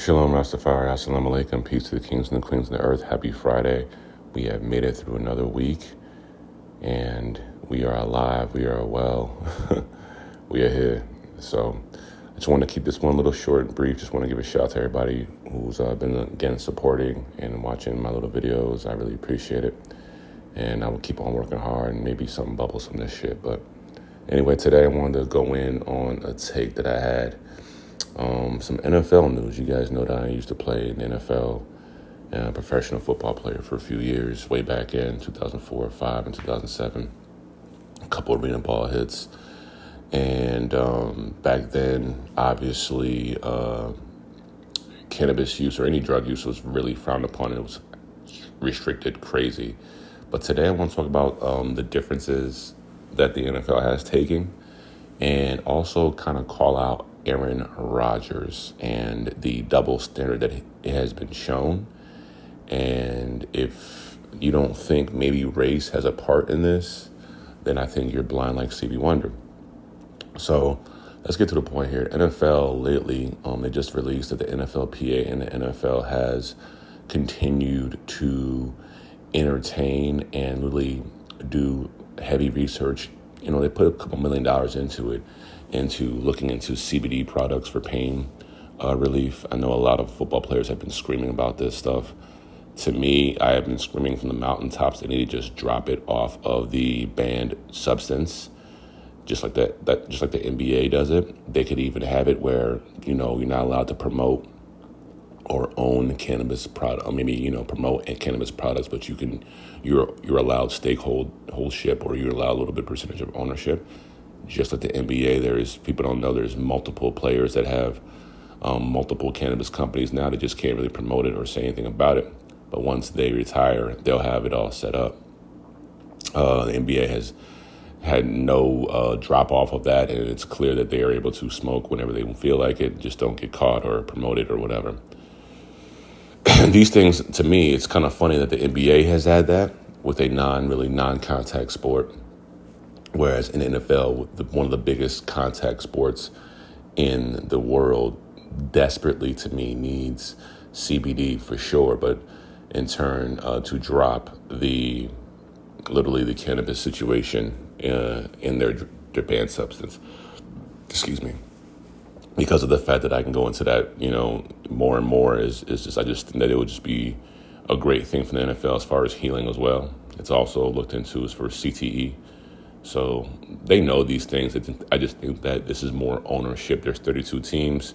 Shalom Rastafari, Assalamu Alaikum, peace to the kings and the queens of the earth. Happy Friday. We have made it through another week, and we are alive, we are well, we are here. So I just want to keep this one a little short and brief. Just want to give a shout out to everybody who's been, again, supporting and watching my little videos. I really appreciate it, and I will keep on working hard, and maybe something bubbles from this shit. But anyway, today I wanted to go in on a take that I had. Some NFL news. You guys know that I used to play in the NFL, professional football player for a few years, way back in 2004, 5, and 2007. A couple of arena ball hits. And back then, obviously, cannabis use or any drug use was really frowned upon. It was restricted crazy. But today I want to talk about the differences that the NFL has taken, and also kind of call out Aaron Rodgers and the double standard that it has been shown. And if you don't think maybe race has a part in this, then I think you're blind like Stevie Wonder. So let's get to the point here. NFL lately, they just released that the NFLPA and the NFL has continued to entertain and really do heavy research. You know, they put a couple $1 million into it, into looking into CBD products for pain relief. I know a lot of football players have been screaming about this stuff. To me, I have been screaming from the mountaintops they need to just drop it off of the banned substance, just like just like the NBA does it. They could even have it where, you know, you're not allowed to promote or own cannabis product, or maybe, you know, promote cannabis products, but you're allowed stakeholdership, or you're allowed a little bit percentage of ownership. Just like the NBA, people don't know there's multiple players that have multiple cannabis companies now. They just can't really promote it or say anything about it. But once they retire, they'll have it all set up. The NBA has had no drop off of that, and it's clear that they are able to smoke whenever they feel like it. Just don't get caught or promoted or whatever. These things, to me, it's kind of funny that the NBA has had that with a non-contact sport, whereas in the NFL, one of the biggest contact sports in the world, desperately, to me, needs CBD for sure, but in turn to drop the cannabis situation in their banned substance. Excuse me. Because of the fact that I can go into that, you know, more and more is just, I just think that it would just be a great thing for the NFL as far as healing as well. It's also looked into as for CTE. So they know these things. I just think that this is more ownership. There's 32 teams,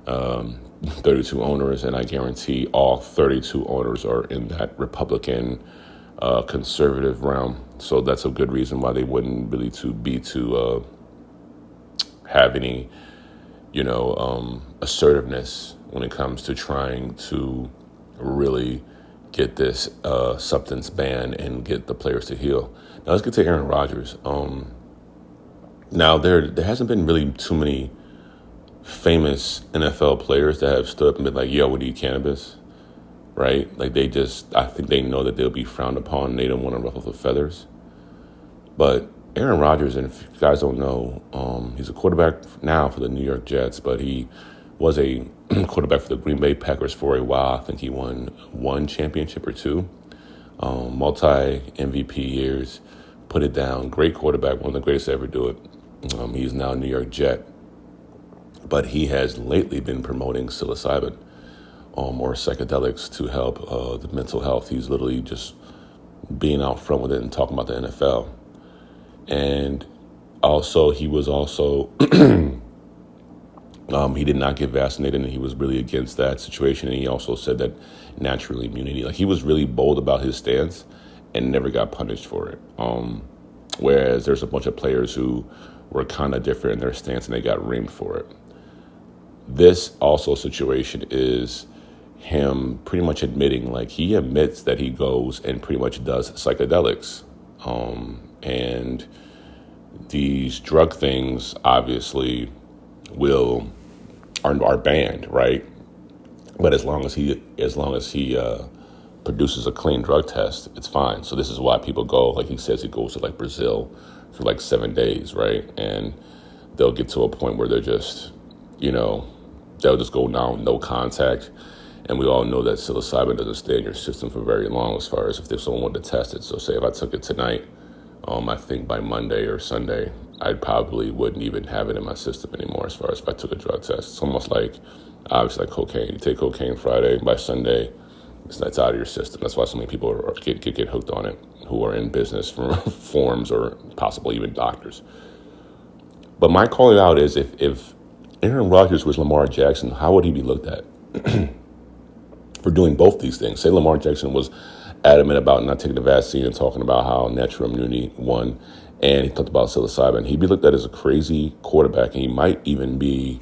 32 owners, and I guarantee all 32 owners are in that Republican conservative realm. So that's a good reason why they wouldn't really have any, you know, assertiveness when it comes to trying to really get this substance banned and get the players to heal. Now let's get to Aaron Rodgers. Now there hasn't been really too many famous NFL players that have stood up and been like, yo, we need cannabis, right? Like I think they know that they'll be frowned upon. They don't want to ruffle the feathers. But Aaron Rodgers, and if you guys don't know, he's a quarterback now for the New York Jets, but he was a quarterback for the Green Bay Packers for a while. I think he won one championship or two, multi-MVP years, put it down. Great quarterback, one of the greatest to ever do it. He's now a New York Jet. But he has lately been promoting psilocybin or psychedelics to help the mental health. He's literally just being out front with it and talking about the NFL. And also, he was also, he did not get vaccinated, and he was really against that situation. And he also said that natural immunity, like he was really bold about his stance and never got punished for it. Whereas there's a bunch of players who were kind of different in their stance and they got reamed for it. This also situation is him pretty much admitting, like he admits that he goes and pretty much does psychedelics. And these drug things obviously are banned, right? But as long as he produces a clean drug test, it's fine. So this is why people go, like he says, he goes to like Brazil for like 7 days, right? And they'll get to a point where they're just, you know, They'll just go down, no contact. And we all know that psilocybin doesn't stay in your system for very long as far as if someone wanted to test it. So say if I took it tonight, I think by Monday or Sunday, I probably wouldn't even have it in my system anymore as far as if I took a drug test. It's almost like, obviously, like cocaine. You take cocaine Friday, by Sunday, it's out of your system. That's why so many people get hooked on it who are in business for forms or possibly even doctors. But my calling out is if Aaron Rodgers was Lamar Jackson, how would he be looked at for doing both these things? Say Lamar Jackson was adamant about not taking the vaccine and talking about how natural immunity won, and he talked about psilocybin. He'd be looked at as a crazy quarterback, and he might even be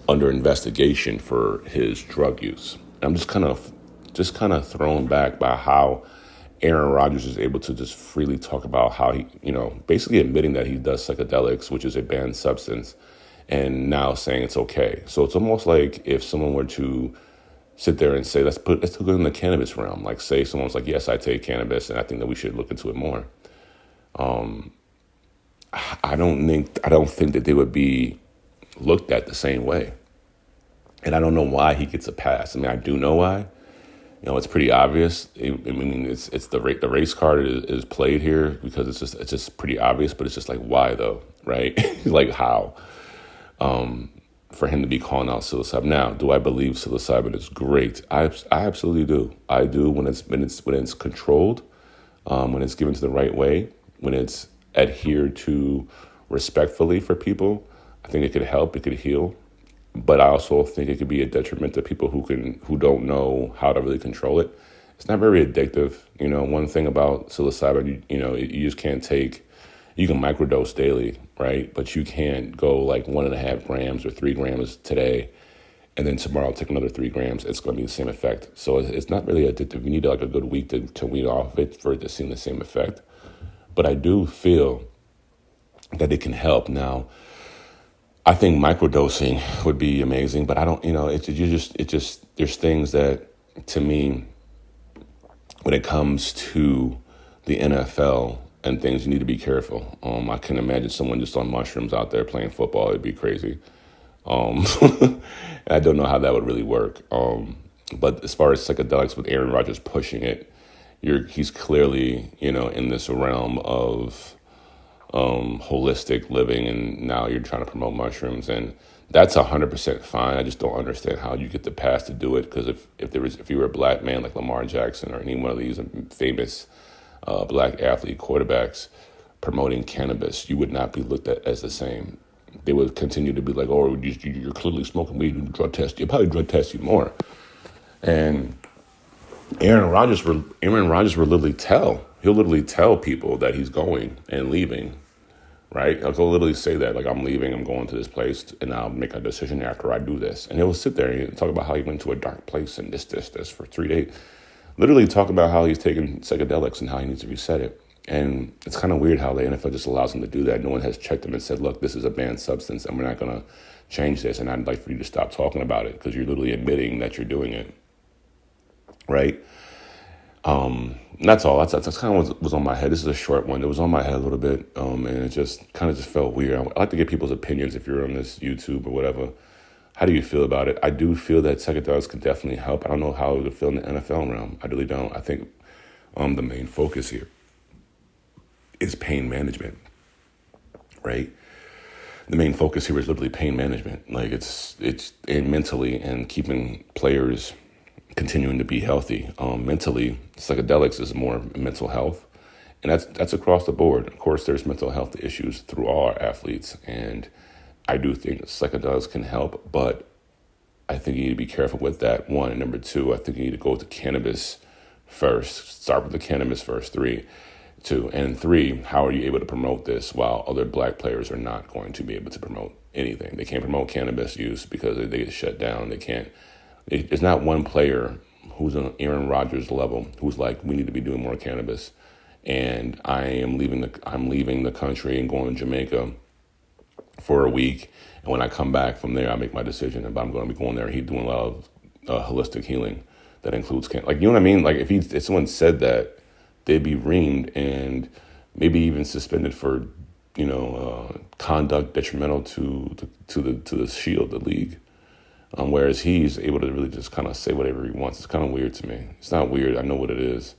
under investigation for his drug use. I'm just kind of thrown back by how Aaron Rodgers is able to just freely talk about how he, basically admitting that he does psychedelics, which is a banned substance, and now saying it's okay. So it's almost like if someone were to sit there and say, let's go in the cannabis realm. Like say someone's like, yes, I take cannabis, and I think that we should look into it more. I don't think that they would be looked at the same way. And I don't know why he gets a pass. I mean, I do know why. It's pretty obvious. I mean, it's the race card is played here because it's just pretty obvious. But it's just like, why though, right? Like how? For him to be calling out psilocybin. Now, do I believe psilocybin is great? I absolutely do. I do when it's controlled, when it's given to the right way, when it's adhered to respectfully for people. I think it could help. It could heal. But I also think it could be a detriment to people who don't know how to really control it. It's not very addictive. One thing about psilocybin, you just can't take. You can microdose daily, right? But you can't go like 1.5 grams or 3 grams today, and then tomorrow take another 3 grams. It's going to be the same effect. So it's not really addictive. You need like a good week to wean off of it for it to seem the same effect. But I do feel that it can help. Now, I think microdosing would be amazing, but I don't. There's things that to me, when it comes to the NFL and things, you need to be careful. I can imagine someone just on mushrooms out there playing football. It'd be crazy. I don't know how that would really work. But as far as psychedelics with Aaron Rodgers pushing it, he's clearly, in this realm of holistic living, and now you're trying to promote mushrooms, and that's 100% fine. I just don't understand how you get the pass to do it, because if you were a black man like Lamar Jackson or any one of these famous black athlete quarterbacks promoting cannabis, you would not be looked at as the same. They would continue to be like, oh, you're clearly smoking weed and drug test. You'll probably drug test you more. And Aaron Rodgers will literally he'll literally tell people that he's going and leaving, right? He'll literally say that, like, I'm leaving, I'm going to this place, and I'll make a decision after I do this. And he'll sit there and talk about how he went to a dark place and this for 3 days. Literally talk about how he's taking psychedelics and how he needs to reset it. And it's kind of weird how the NFL just allows him to do that. No one has checked him and said, look, this is a banned substance and we're not going to change this. And I'd like for you to stop talking about it because you're literally admitting that you're doing it. Right? That's all. That's kind of what was on my head. This is a short one. It was on my head a little bit. And it just kind of just felt weird. I like to get people's opinions if you're on this YouTube or whatever. How do you feel about it? I do feel that psychedelics can definitely help. I don't know how it would feel in the NFL realm. I really don't. I think the main focus here is pain management, right? The main focus here is literally pain management. Like it's mentally and keeping players continuing to be healthy. Mentally, psychedelics is more mental health, and that's across the board. Of course, there's mental health issues through all our athletes, and I do think that psychedelics can help, but I think you need to be careful with that, one. And number two, I think you need to go to cannabis first. Start with the cannabis first, 2. And 3, how are you able to promote this while other black players are not going to be able to promote anything? They can't promote cannabis use because they get shut down. There's not one player who's on Aaron Rodgers level who's like, we need to be doing more cannabis. And I'm leaving the country and going to Jamaica for a week. And when I come back from there, I make my decision about I'm going to be going there. He's doing a lot of holistic healing that includes like, you know what I mean? Like if someone said that, they'd be reamed and maybe even suspended for, conduct detrimental to the Shield, the league. Whereas he's able to really just kind of say whatever he wants. It's kind of weird to me. It's not weird. I know what it is.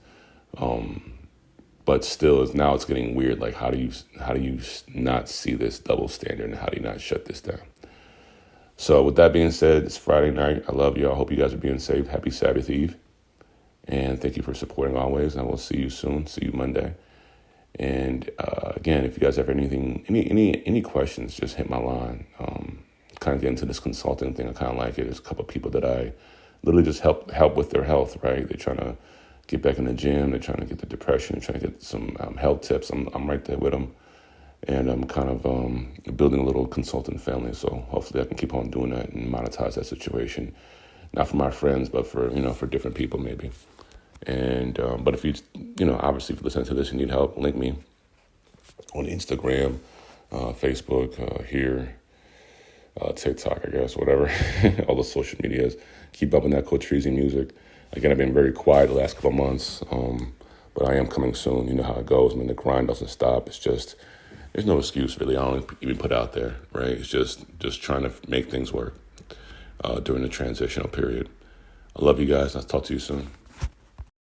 But still, it's getting weird. Like, how do you not see this double standard, and how do you not shut this down? So with that being said, it's Friday night. I love you. I hope you guys are being safe. Happy Sabbath Eve. And thank you for supporting always. And we'll see you soon. See you Monday. And again, if you guys have any questions, just hit my line. Kind of get into this consulting thing. I kind of like it. There's a couple of people that I literally just help with their health, right? They're trying to get back in the gym. They're trying to get the depression. They're trying to get some health tips. I'm right there with them. And I'm kind of building a little consultant family. So hopefully I can keep on doing that and monetize that situation. Not for my friends, but for different people maybe. And but if you obviously if you listen to this and need help, link me on Instagram, Facebook, here, TikTok, I guess, whatever, all the social medias. Keep up on that Coach Treasy music. Again, I've been very quiet the last couple of months, but I am coming soon. You know how it goes. I mean, the grind doesn't stop. It's just, there's no excuse really. I don't even put out there, right? It's just trying to make things work during the transitional period. I love you guys. I'll talk to you soon.